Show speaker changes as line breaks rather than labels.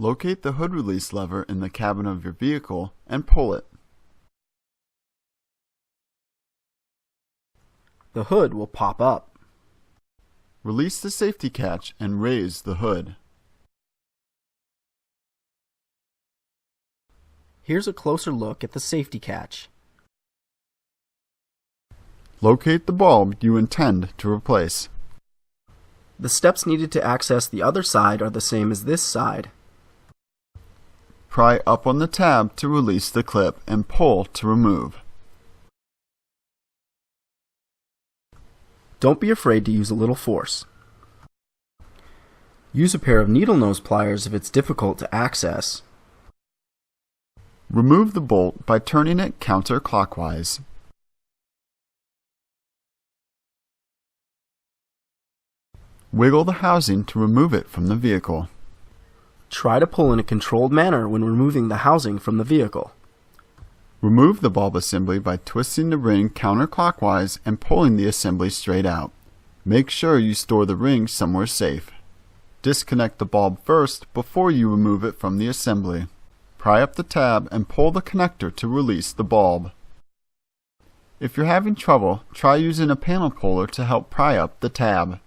Locate the hood release lever in the cabin of your vehicle and pull it.
The hood will pop up.
Release the safety catch and raise the hood.
Here's a closer look at the safety catch.
Locate the bulb you intend to replace.
The steps needed to access the other side are the same as this side.
Pry up on the tab to release the clip and pull to remove.
Don't be afraid to use a little force. Use a pair of needle nose pliers if it's difficult to access.
Remove the bolt by turning it counterclockwise. Wiggle the housing to remove it from the vehicle.
Try to pull in a controlled manner when removing the housing from the vehicle.
Remove the bulb assembly by twisting the ring counterclockwise and pulling the assembly straight out. Make sure you store the ring somewhere safe. Disconnect the bulb first before you remove it from the assembly. Pry up the tab and pull the connector to release the bulb. If you're having trouble, try using a panel puller to help pry up the tab.